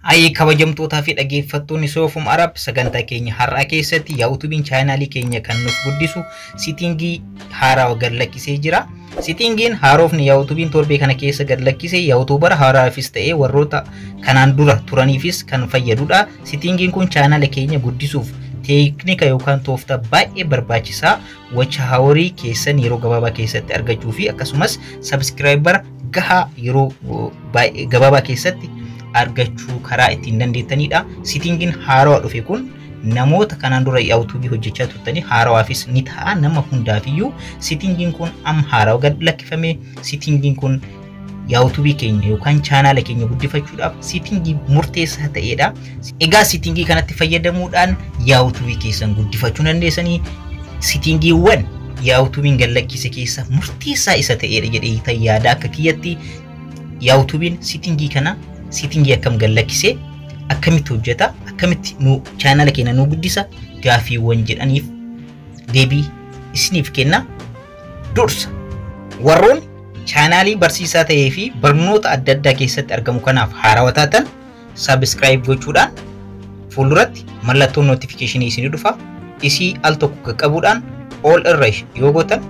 Ay kabajamtoota fi dhaggeeffattoonni Soofum Arab sagantaa keenya har'a keessatti YouTube channel keenya kan nuuf guddisu settingii haaraa gad lakkisee jira. Settingiin haarofni YouTube torbee kana keessa gad lakkisee YouTuber haaraafis ta'ee warroota kanaan dura turaniifis kan fayyadudha. Settingiin kun channel keenya guddisuuf teeknika yookaan tooftaa baay'ee barbaachisaa wacha hawrii keessan yeroo gabaabaa keessatti argachuu fi akkasumas subscriber gahaa yeroo baay'ee gabaabaa keessatti argachuu karaa ittiin dandeettanidha. Settingiin haaraa dhufe kun namoota kanaan dura YouTube hojjechaa turtanii haarawaafis ni ta'a nama hundaafiyyuu. Settingiin kun haaraa gad lakkifame. Settingiin kun YouTube keenya yookaan channel keenya guddifachuudhaaf settingii murteessaa ta'edha. Egaa settingii kanatti fayyadamuudhaan YouTube keessan guddifachuu dandeessanii settingiiwwan YouTubein gad lakkise keessa murteessaa isa ta'edha jedhee yaada akka kiyyatti. YouTubein settingii kana settingii akkam gad lakkisee akkamitti hojjeta akkamitti nu channel keenya nu guddisa gaafiiwwan jedhaniif deebii isiniif kenna. Dursa warroon channelii barsiisaa ta'ee fi barnoota adda addaa keessatti argamu kanaaf haarawaa taatan subscribe gochuudhaan fuulduratti mallattoon notification isinii dhufa. Isii al tokko qaqqabuudhaan all irra yoo gootan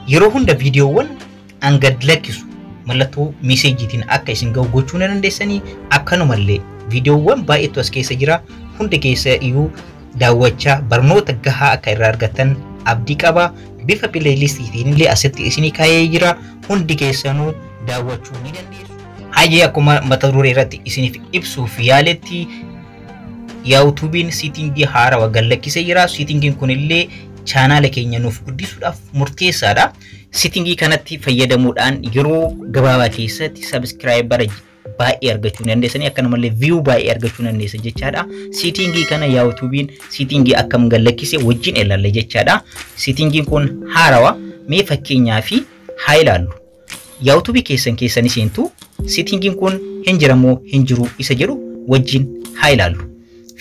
yeroo hunda viidiyoowwan an gad lakkisu mallattoo message-tiin akka isin ga'u gochuu dandeessanii. Akkanumallee viidiyoowwan baay'eetu as keessa jira. Hunda keessa iyyuu daawwachaa barnoota gahaa akka irraa argattan abdii qaba. Bifa playlistiitiin illee asitti isinii kaa'ee jira. Hundi keessanuu daawwachuu ni dandeessu. Hayyee akkuma mata duree irratti isiniif ibsuuf yaaletti YouTubein settingii haaraa gad lakkisee jira. Settingiin kunillee channel keenya nuuf guddisuudhaaf murteessaadha. Settingii kanatti fayyadamuudhaan yeroo gabaabaa keessatti subscriber baay'ee argachuu dandeessanii akkanumallee view baay'ee argachuu dandeessan jechaadha. Settingii kana YouTubein settingii akkam gad lakkise wajjin ilaalla jechaadha. Settingiin kun haarawaa mee fakkeenyaa fi haa ilaallu. YouTube keessan iseentu settingiin kun hin jiramoo hin jiru isa jedhu wajjin haa ilaallu.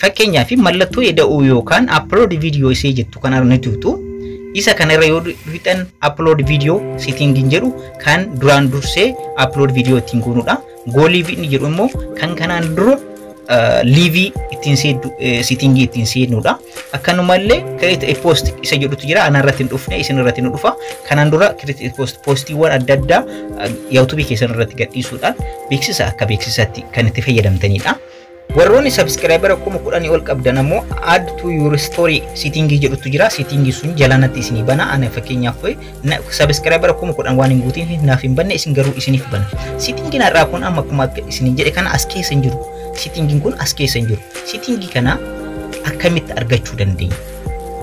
Fakkeenyaa fi mallattoo eda'uu yookaan upload video isee jettu kana nutuutu isa kanarra yoo dhuftan upload video settingiin jedhu kan duraan dursee upload video ittiin goonudha. Go live inni jedhu immoo kan kanaan dura live ittiin settingii ittiin seenudha. Akkanumallee create a post isa jedhutu jira. Anarratti hin dhufne isin irratti nu dhufa. Kanaan dura create a postiiwwan adda addaa YouTube keessan irratti gadhiisuudhaan beeksisa akka beeksisaatti kan itti fayyadamtanidha. Warroonni subscriber akkuma 10 ol qabdan ammoo add to your story settingii jedhutu jira. Settingii sun jalanatti isinii bana. Ana fakkeenyaaf subscriber akkuma 10 waan hin guutiin naaf hin banne isin garuu isiniif bana. Settingiin har'aa kun amma akkuma isin jedhe kana as keessa hin jiru. Settingiin kun as keessa hin jiru. Settingii kana akkamitti argachuu dandeenya?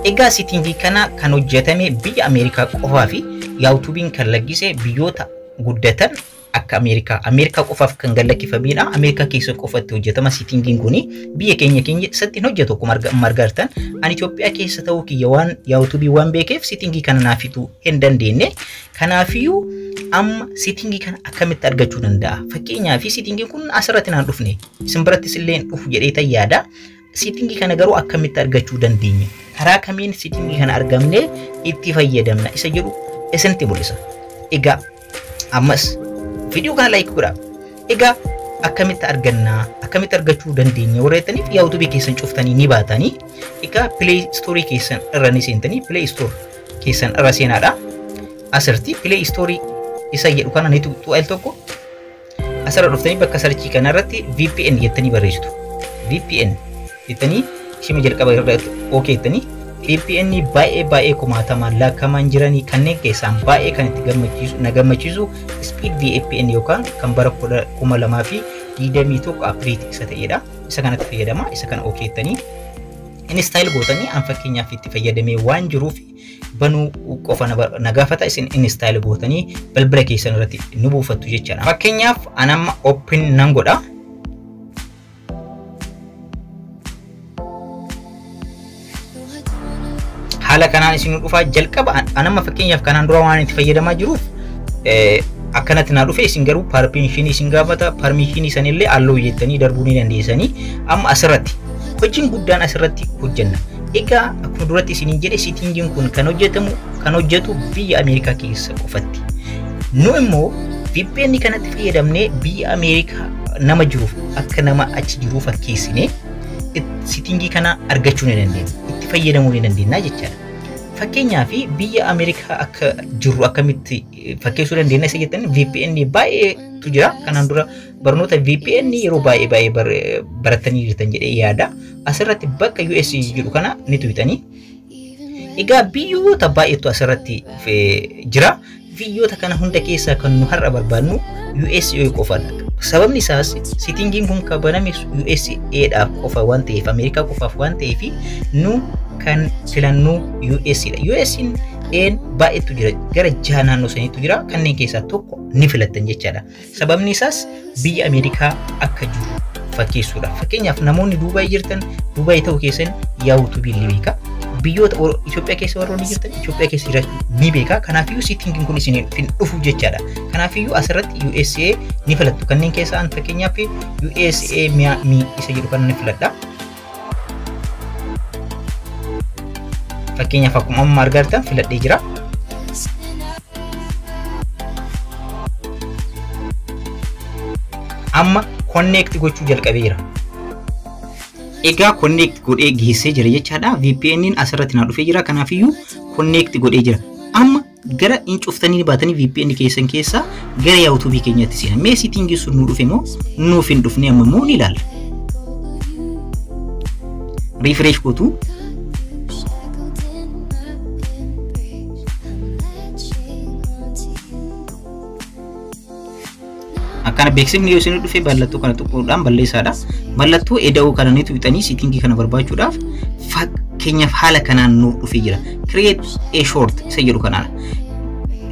Egaa settingii kana kan hojjetame biyya Ameerikaa qofaa fi YouTubein kan lakkise biyyoota guddatan akka Ameerikaa qofaaf kan gad lakkifamedha. Ameerikaa keessa qofatti hojjetama settingiin kuni. Biyya keenya keessatti hojjetu akkuma argartan. Ani Itoophiyaa keessa ta'uu kiyya waan YouTube waan beekeef settingii kana naafitu hin dandeenye. Kanaafiyyuu amma settingii kana akkamitti argachuu danda'a? Fakkeenyaaf settingiin kun asirratti naan dhufne. Isin birattis illee dhufu jedhee yaada. Settingii kana garuu akkamitti argachuu dandeenya? Karaa kamiin settingii kana argamne itti fayyadamna isa jedhu isinitti mul'isa. Egaa ammas video kana like godhaa. Egaa akkamitti arganna? Akkamitti argachuu dandeenya? Warreetaniif YouTube keessan cuftanii ni baatanii. Egaa Play Store keessan irra ni seentanii Play Store keessan irra seenaadha. Asirratti Play Store isa jedhu kana ni tuqxu tokko. Asirra dhuftanii bakka sarchii kana irratti VPN jettanii barreessitu. VPN jettanii shima jalqaba irratti OK jettanii VPN baay'ee kumaatamaan lakkaa'aman jiranii kanneen keessaan baay'ee kan itti gammachiisu Speed VPN yookaan kan bara 2021 update isa ta'edha. Isa kanatti fayyadama. Isa kana OK jettanii install gootanii an fakkeenyaaf itti fayyadamee waan jiruuf banuu qofa na gaafata. Isin install gootanii balbala keessan irratti nu buufattu jechaadha. Fakkeenyaaf an amma open nan godha. Haala kanaan isin dhufaa jalqaba anama fakkeenyaaf kanaan dura waan itti fayyadamaa jiruuf akkanatti na dhufe. Isin garuu permission isin gaafata. Permission sanillee allow jettanii darbuu ni dandeessanii. Amma asirratti hojiin guddaan asirratti hojjenna. Egaa akkuma duratti isiniin jedhe settingiin kun kan hojjetu biyya Ameerikaa keessa qofatti. Nu immoo VPN kanatti fayyadamnee biyya Ameerikaa nama jiruuf akka nama achi jiru fakkeessinee settingii kana argachuu ni dandeenya. Itti fayyadamuu ni dandeenya jechaadha. Fakkeenyaaf biyya Ameerikaa akka jiru akkamitti fakkeessuu dandeenya isa jettan VPN baay'eetu jira. Kanaan dura barnoota VPN yeroo baay'ee baratanii jirtan jedhee yaada. Asirratti bakka US jedhu kana ni tuqxanii. Egaa biyyoota baay'eetu asirratti jira. Biyyoota kana hunda keessaa kan nu har'a barbaadnu USA qofaadha. Sababni isaas settingiin kun kan baname USA-dhaaf qofa waan ta'eef Ameerikaa qofaaf waan ta'eef nu kan filannu US-dha. US-in baay'eetu jira. Gara 6 naannoo saniitu jira. Kanneen keessaa tokko ni filattan jechaadha. Sababni isaas biyya Ameerikaa akka jiru fakkeessuudha. Fakkeenyaaf namoonni Duubaay jirtan Duubaay ta'uu keessan YouTube ni beeka. Biyyoota Itoophiyaa keessa warroonni jirtan Itoophiyaa keessa jiraachuu ni beeka. Kanaafiyyuu settingiin kun isin dhufu jechaadha. Kanaafiyyuu asirratti USA ni filattu. Kanneen keessaa an fakkeenyaaf USA Miami isa jedhu kan ni filadha. Fakkeenyaaf akkuma amma argitan filadhee jira. Amma connect gochuu jalqabeera. Egaa connect godhee geessee jira jechaadha. VPN'n asirratti na dhufee jira. Kanaafiyyuu connect godhee jira. Amma gara cuftanii baatanii VPN keessan keessa gara YouTube keenyatti seenaa. Mee settingii sun nu dhufe moo nuuf hin dhufne amma moo ni ilaalla. Refresh gootu. Akkana beeksifni yoo isin dhufe mallattoo kana tuquudhaan balleessaadha. Mallattoo eda'uu kana ni tuqxanii settingii kana barbaachuudhaaf fakkeenyaaf haala kanaan nu dhufee jira. Create a short isa jedhu kanaan.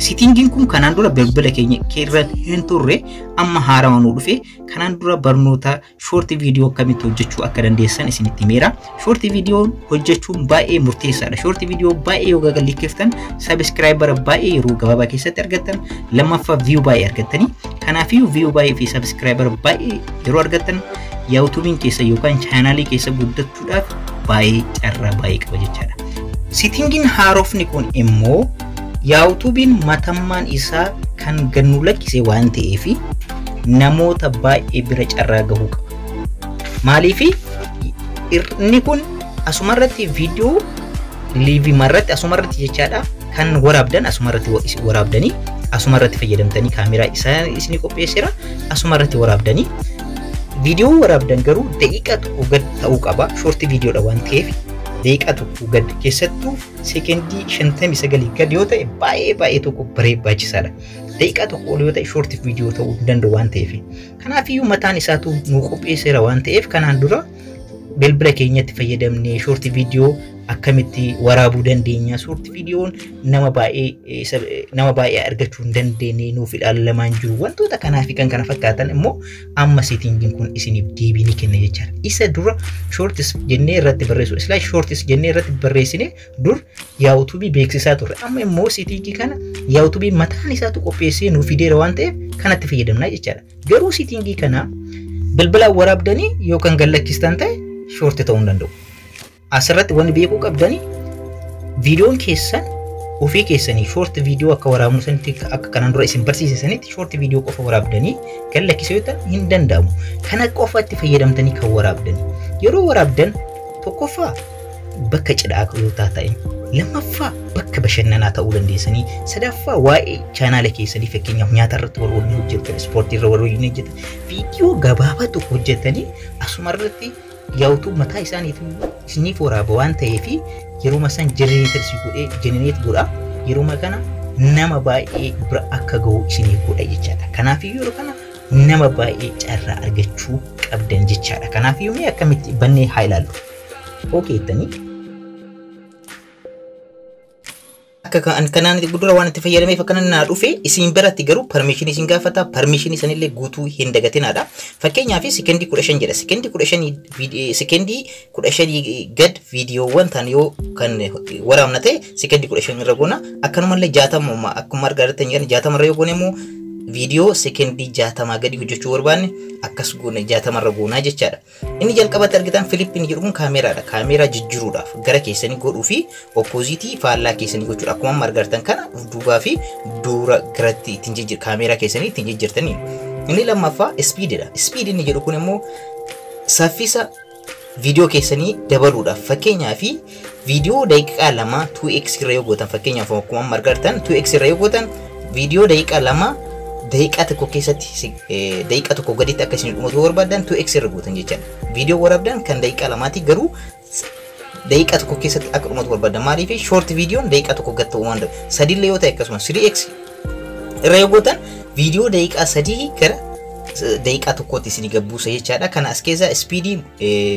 Settingiin kun kanaan dura bilbila keenya keerran hin turre amma haarawaa nu dhufe. Kanaan dura barnoota short video akkamitti hojjechuu akka dandeessan isinitti himeera. Short video hojjechuun baay'ee murteessaadha. Short video baay'ee yoo gagalleeffatan subscriber baay'ee yeroo gabaabaa keessatti argattan, lammaffaa view baay'ee argattanii. Kanaafiyyuu view baay'ee fi subscriber baay'ee yeroo argattan YouTube'n keessa yookaan chaanaalii keessa guddachuudhaaf baay'ee carraa baay'ee qaba jechaadha. Settingiin haarofni kun immoo YouTube'n matammaan isaa kan gannu lakkisee waan ta'eef namoota baay'ee bira carraa gahuu qaba. Maaliif inni kun asumarratti viidiyoo liivii marratti asumarratti jechaadha kan waraabdan asumarratti waraabdanii asumarratti fayyadamtanii kaameraa isaa isin qopheessira asumarratti waraabdanii viidiyoo waraabdan garuu daqiiqaa tokko gad ta'uu qaba. Short viidiyoodha waan ta'eef daqiiqaa tokko gad keessattuu sekendii 59 gad yoo ta'e baay'ee tokko barbaachisaadha. Daqiiqaa tokko ol yoo ta'e short viidiyoo ta'uu danda'u waan ta'eef kanaafiyyuu mataan isaatu nu qopheessira waan ta'eef kanaan dura bilbila keenyatti fayyadamnee short viidiyoo akkamitti waraabuu dandeenya. Short viidiyoon nama baay'ee argachuu hin dandeenye nuuf ilaalamaan jiru wantoota kanaaf kan kana fakkaatan immoo amma settingiin kun isiniif deebii ni kenna jechaadha. Isa dura shorts jennee irratti barreessu shorts jennee irratti barreessine dur YouTube beeksisaa turre. Amma immoo settingii kana YouTube mataan isaatu qopheessee nuuf fideera waan ta'eef kanatti fayyadamna jechaadha. Garuu settingii kana bilbila waraabdanii yookaan gallakkistan ta'e short ta'uu hin danda'u. Asirratti wanti beekuu qabdanii viidiyoon keessan ofii keessanii short viidiyoo akka waraabnu sanitti akka kanaan dura isin barsiisanitti short viidiyoo qofa waraabdanii gallakkisuu hin danda'amu. Kana qofatti fayyadamtanii kan waraabdanii yeroo waraabdan tokkoffaa bakka cidhaa yoo ta'an lammaffaa bakka bashannanaa ta'uu dandeessanii sadaffaa waa'ee chaanaala keessanii fakkeenyaaf nyaata irratti warroonni hojjetan ispoortii irra warroonni hojjetan viidiyoo gabaabaa tokko hojjetanii asumarratti YouTube mataa isaaniitiin isiniif waraaba waan ta'eef yeroo masan generate godha yeroo kana nama baay'ee bira akka gahu isiniif godha jechaadha. Kanaafiyyuu yeroo kana nama baay'ee carraa argachuu qabdan jechaadha. Kanaafiyyuu mee akkamitti bannee haa ilaallu. Okay tani akka kanaan gudura waan itti fayyadameef akkanan naa dhufe isin biratti garuu permission isin gaafata. Permission sanillee guutuu hin dagatinaadha. Fakkeenyaaf sekendii 15 jedha. Sekendii 15 gad viidiyoowwan tan yoo kan waraabna ta'e sekendii 15 irra goona. Akkanumallee 60 akkuma argaa jirtan 60 irra yoo goone immoo viidiyoo sekendii 60 gadi hojjechuu barbaanne akkas goona 60 irra goonaa jechaadha. Inni jalqabatti argitan Filippin jedhu kun kaameraadha. Kaameraa jijjiiruudhaaf gara keessanii godhuu fi oppoziitii faallaa keessanii gochuudha. Akkuma amma argartan kana duubaa fi dura garatti ittiin jijjiir kaameraa keessanii ittiin jijjiirtanii. Inni lammaffaa speedidha. Speed inni jedhu kun immoo saffisa viidiyoo keessanii dabaluudhaaf fakkeenyaaf viidiyoo daqiiqaa 2 2x irra yoo gootan fakkeenyaaf akkuma amma argartan 2x irra yoo gootan viidiyoo daqiiqaa 2 daqiiqaa tokko keessatti daqiiqaa tokko gaditti akka isin dhumatu barbaadan 2x irra gootan jechaadha. Viidiyoo waraabdan kan daqiiqaa 2ti garuu daqiiqaa tokko keessatti akka dhumatu barbaadan maaliif short viidiyoon daqiiqaa tokko gad ta'uu waan danda'u. Sadillee yoo ta'e akkasuma 3x irra yoo gootan viidiyoo daqiiqaa 3 gara daqiiqaa tokkotti isin gabbuusa jechaadha. Kana as keessa speedii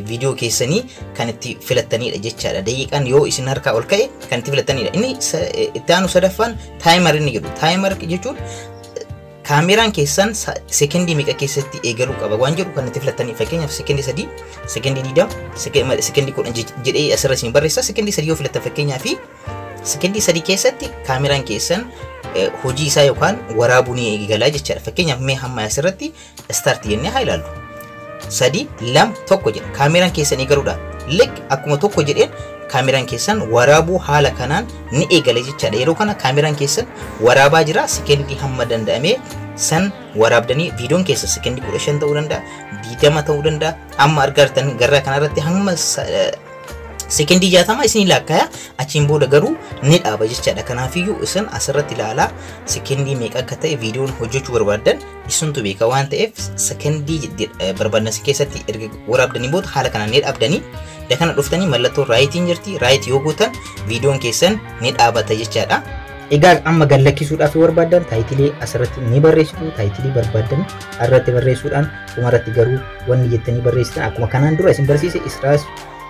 viidiyoo keessanii kan itti filattanidha jechaadha. Daqiiqaan yoo isin harkaa ol ka'e kan itti filattanidha. Inni itti aanu sadaffaan taayimer inni jedhu. Taayimer jechuun kaameraan keessan sekendii meeqa keessatti eegaluu qaba waan jedhu kan itti filattanii fakkeenyaaf sekendii 3 sekendii 20 sekendii 10 jedhee asirra isin barreessa. Sekendii 3 yoo filattan fakkeenyaaf sekendii 3 keessatti kaameraan keessan hojii isaa yookaan waraabuu ni eegalaa jechaadha. Fakkeenyaaf mee hamma asirratti start jennee haa ilaallu. 3 2 1 jedha kaameraan keessan eegaluudha. Lik akkuma tokko jedheen kaameraan keessan waraabuu haala kanaan ni eegala jechaadha. Yeroo kana kaameraan keessan waraabaa jira sekendii hamma danda'ame san waraabdanii viidiyoon keessa sekendii 15 ta'uu danda'a 20 ta'uu danda'a. Amma argartan garraa kanarratti hamma sekendii 60 isin lakkaya achiin booda garuu ni dhaaba jechaadha. Kanaafiyyuu isin asirratti ilaalaa sekendii meeqa akka ta'e viidiyoon hojjechuu barbaadan isintu beeka waan ta'eef sekendii barbaadan keessatti erga waraabdanii booda haala kanaan ni dhaabdanii dakana dhuftanii mallattoo raayitiin jirti. Raayit yoo gootan viidiyoon keessan ni dhaabata jechaadha. Egaa amma gallakkisuudhaaf yoo barbaadan taayitilii asirratti ni barreessitu. Taayitilii barbaadan irratti barreessuudhaan dhumarratti garuu wanni jettanii barreessitan akkuma kanaan dura isin barsiise Israas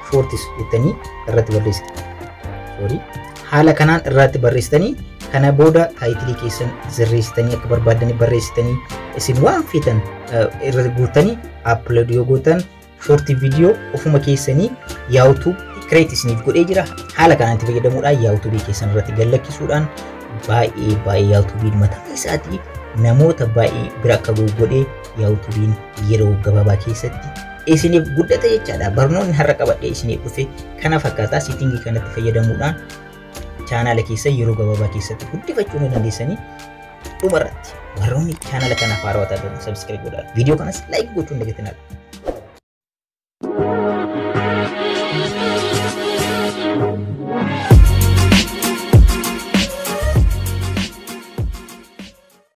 shortis jettanii irratti barreessitan. Sorry. Haala kanaan irratti barreessitanii kana booda taayitilii keessan sirreessitanii akka barbaadanii barreessitanii isin waan fitan irratti guutanii upload yoo gootan short video ofuma keessanii YouTube create isiniif godhee jira. Haala kanaan itti fayyadamuudhaan YouTube keessan irratti gallakkisuudhaan baay'ee YouTube mataa isaatii namoota baay'ee bira akka godhee YouTube yeroo gabaabaa keessatti isiniif guddata jechaadha. Barnoonni har'a qabadhee isiniif dhufe kana fakkaataa settingii kanatti fayyadamuudhaan chaanaala keessa yeroo gabaabaa keessatti guddifachuu ni dandeessanii. Dhumarratti warroonni chaanaala kanaaf haarawaa ta'an subscribe godhaa. Viidiyoo kanas like gochuun dagatinaa.